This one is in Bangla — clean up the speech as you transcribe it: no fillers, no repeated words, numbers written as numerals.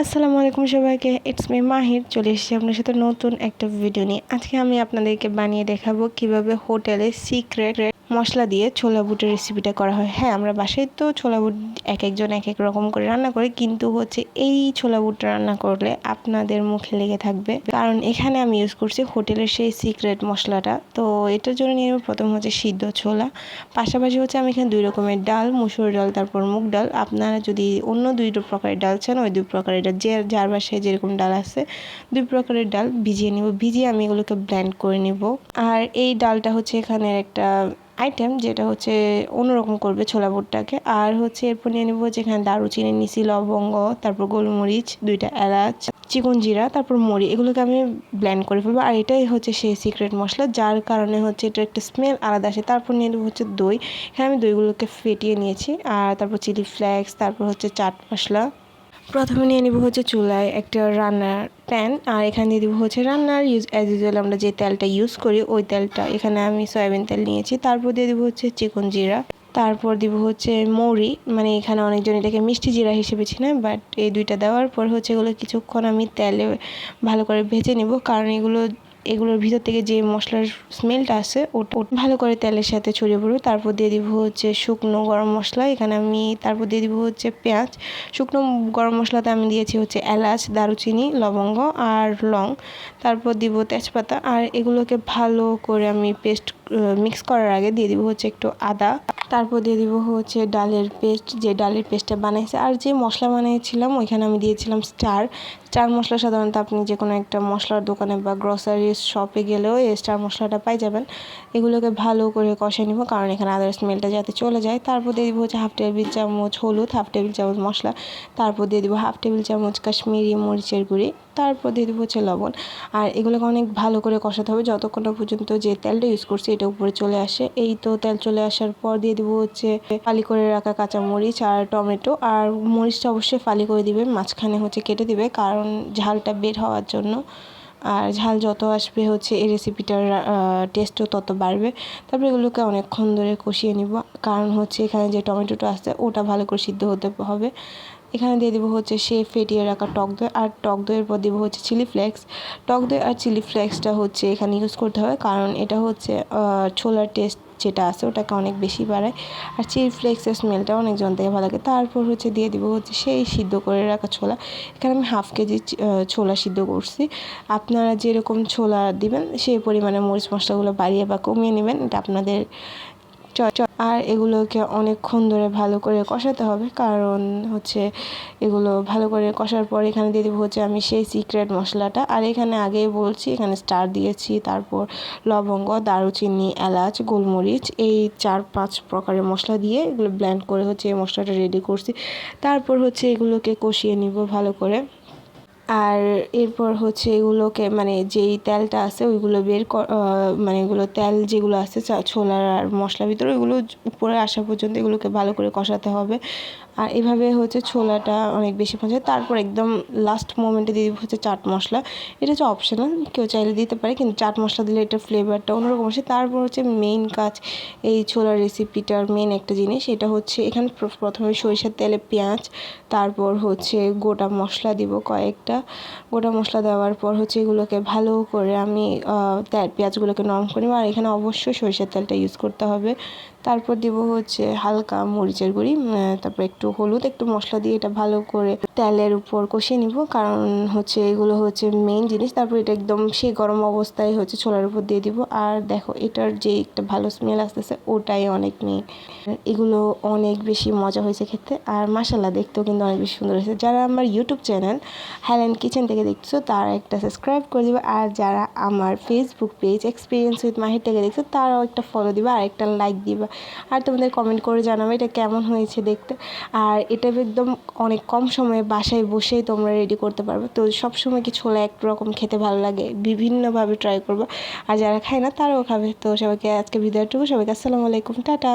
আসসালামু আলাইকুম সবাইকে, ইটস মি মাহির। চলে এসেছি আপনার সাথে নতুন একটা ভিডিও নিয়ে। আজকে আমি আপনাদেরকে বানিয়ে দেখাবো কিভাবে হোটেলে সিক্রেট মশলা দিয়ে ছোলা বুটের রেসিপিটা করা হয়। হ্যাঁ, আমরা বাসায় তো ছোলা বুট এক একজন এক এক রকম করে রান্না করি, কিন্তু এই ছোলা বুটটা রান্না করলে আপনাদের মুখে লেগে থাকবে, কারণ এখানে আমি ইউজ করছি হোটেলের সেই সিক্রেট মশলাটা। তো এটার জন্য নিয়ে প্রথম সিদ্ধ ছোলা, পাশাপাশি আমি এখানে 2 রকমের ডাল, মুসুর ডাল, তারপর মুগ ডাল। আপনারা যদি অন্য 2 প্রকারের ডাল চান, ওই 2 প্রকারের ডাল, যার বাসায় যেরকম ডাল আছে 2 প্রকারের ডাল ভিজিয়ে নিব। ভিজিয়ে আমি এগুলোকে ব্লেন্ড করে নিব। আর এই ডালটা এখানে একটা আইটেম, যেটা অন্যরকম করবে ছোলা বুটটাকে। আর এরপর নিয়ে নিব যেখানে দারুচিনি নিছি, লবঙ্গ, তারপর গোলমরিচ, 2টা এলাচ, চিকন জিরা, তারপর মরি, এগুলোকে আমি ব্লেন্ড করে ফেলবো। আর এটাই সেই সিক্রেট মশলা, যার কারণে এটা একটা স্মেল আলাদা আসে। তারপর নিয়ে নেবো দই। এখানে আমি দইগুলোকে ফেটিয়ে নিয়েছি। আর তারপর চিলি ফ্লেক্স, তারপর চাট মশলা। প্রথমে নিয়ে নিব চুলায় একটা রান্নার প্যান। আর এখানে দিয়ে দিব রান্নার অ্যাজ ইউজুয়াল আমরা যে তেলটা ইউজ করি ওই তেলটা। এখানে আমি সয়াবিন তেল নিয়েছি। তারপর দিয়ে দিব চিকন জিরা, তারপর দিব মৌরি, মানে এখানে অনেকজন এটাকে মিষ্টি জিরা হিসেবে চিনে, বাট এই 2টা দেওয়ার পর এগুলো কিছুক্ষণ আমি তেলে ভালো করে ভেজে নিব, কারণ এগুলোর ভিতর থেকে যে মশলার স্মেলটা আছে ওটা ভালো করে তেলের সাথে ছড়িয়ে পড়বে। তারপর দিয়ে দিব শুকনো গরম মশলা। এখানে আমি তারপর দিয়ে দিব পেঁয়াজ। শুকনো গরম মশলাতে আমি দিয়েছি এলাচ, দারুচিনি, লবঙ্গ আর লং। তারপর দিব তেজপাতা। আর এগুলোকে ভালো করে আমি মিক্স করার আগে দিয়ে দিব একটু আদা। তারপর দিয়ে দিব ডালের পেস্ট, যে ডালের পেস্টটা বানাইছে। আর যে মশলা বানিয়েছিলাম ওইখানে আমি দিয়েছিলাম স্টার মশলা। সাধারণত আপনি যে কোনো একটা মশলার দোকানে বা গ্রসারি শপে গেলেও এই স্টার মশলাটা পাই যাবেন। এগুলোকে ভালো করে কষে নিব, কারণ এখানে আদার স্মেলটা যাতে চলে যায়। তারপর দিয়ে দিব 1/2 টেবিল চামচ হলুদ, 1/2 টেবিল চামচ মশলা। তারপর দিয়ে দিব 1/2 টেবিল চামচ কাশ্মীরি মরিচের গুঁড়ি। তারপর দিয়ে দিব লবণ। আর এগুলোকে অনেক ভালো করে কষাতে হবে যতক্ষণ না পর্যন্ত যে তেলটা ইউজ করছি এটা উপরে চলে আসে। এই তো তেল চলে আসার পর দিয়ে দিব ফালি করে রাখা কাঁচা মরিচ আর টমেটো। আর মরিচটা অবশ্যই ফালি করে দিবে, মাঝখানে কেটে দিবে, কারণ ঝালটা বের হওয়ার জন্য। আর ঝাল যত আসবে এই রেসিপিটার টেস্টও তত বাড়বে। তারপরে এগুলোকে অনেকক্ষণ ধরে কষিয়ে নিব, কারণ এখানে যে টমেটোটা আছে ওটা ভালো করে সিদ্ধ হতে হবে। এখানে দিয়ে দিব সে ফেটিয়ে রাখা টক দই। আর টক দইয়ের পর দিব চিলি ফ্লেক্স। টক দই আর চিলি ফ্লেক্সটা এখানে ইউজ করতে হবে, কারণ এটা ছোলার টেস্ট যেটা আছে ওটাকে অনেক বেশি বাড়ায়। আর চিলি ফ্লেক্সের স্মেলটা অনেকজন থেকে ভালো লাগে। তারপর দিয়ে দিব সেই সিদ্ধ করে রাখা ছোলা। এখানে আমি 1/2 কেজি ছোলা সিদ্ধ করছি। আপনারা যেরকম ছোলা দিবেন সেই পরিমাণে মরিচ মশলাগুলো বাড়িয়ে বা কমিয়ে নেবেন, এটা আপনাদের। আর এগুলোকে অনেকক্ষণ ধরে ভালো করে কষাতে হবে, কারণ এগুলো ভালো করে কষার পর এখানে দিয়ে দেবো আমি সেই সিক্রেট মশলাটা। আর এখানে আগেই বলছি, এখানে স্টার দিয়েছি, তারপর লবঙ্গ, দারুচিনি, এলাচ, গোলমরিচ, এই 4-5 প্রকারের মশলা দিয়ে এগুলো ব্লেন্ড করে এই মশলাটা রেডি করছি। তারপর এগুলোকে কষিয়ে নিব ভালো করে। আর এরপর এগুলোকে মানে যেই তেলটা আছে ওইগুলো মানে এগুলো তেল যেগুলো আছে ছোলার আর মশলার ভিতরে ওইগুলো উপরে আসা পর্যন্ত এগুলোকে ভালো করে কষাতে হবে। আর এভাবে ছোলাটা অনেক বেশি মজা। তারপর একদম লাস্ট মোমেন্টে দিয়ে দিব চাট মশলা। এটা অপশনাল, কেউ চাইলে দিতে পারে, কিন্তু চাট মশলা দিলে এটা ফ্লেভারটা অন্যরকম আসে। তারপর মেইন কাজ, এই ছোলার রেসিপিটার মেইন একটা জিনিস, এটা এখানে প্রথমে সরিষার তেলে পেঁয়াজ, তারপর গোটা মশলা দিব কয়েকটা। গোটা মশলা দেওয়ার পর এগুলোকে ভালো করে আমি পেঁয়াজগুলোকে নরম করে নিব। আর এখানে অবশ্যই সরিষার তেলটা ইউজ করতে হবে। তারপর দিব হালকা মরিচের গুঁড়ি, তারপর একটু হলুদ, একটু মশলা দিয়ে এটা ভালো করে তেলের উপর কষিয়ে নিব, কারণ এগুলো মেইন জিনিস। তারপর এটা একদম সেই গরম অবস্থায় ছোলার উপর দিয়ে দিব। আর দেখো এটার যে একটা ভালো স্মেল আসতেছে ওটাই অনেক মেইন। এগুলো অনেক বেশি মজা হয়েছে খেতে, আর মাশাআল্লাহ দেখতেও কিন্তু অনেক বেশি সুন্দর হয়েছে। যারা আমার ইউটিউব চ্যানেল হাইল্যান্ড কিচেন থেকে দেখছো তারা একটা সাবস্ক্রাইব করে দিবে, আর যারা আমার ফেসবুক পেজ এক্সপিরিয়েন্স উইথ মাহির থেকে দেখছো তারাও একটা ফলো দিবা আর একটা লাইক দিবা। আর তোমাদের কমেন্ট করে জানাবে এটা কেমন হয়েছে দেখতে। আর এটা একদম অনেক কম সময়ে বাসায় বসেই তোমরা রেডি করতে পারবে। তো সবসময় কি ছোলা একরকম খেতে ভালো লাগে, বিভিন্নভাবে ট্রাই করবো। আর যারা খায় না তারাও খাবে। তো সবাইকে আজকে ভিডিওটুকু, সবাইকে আসসালামু আলাইকুম, টাটা।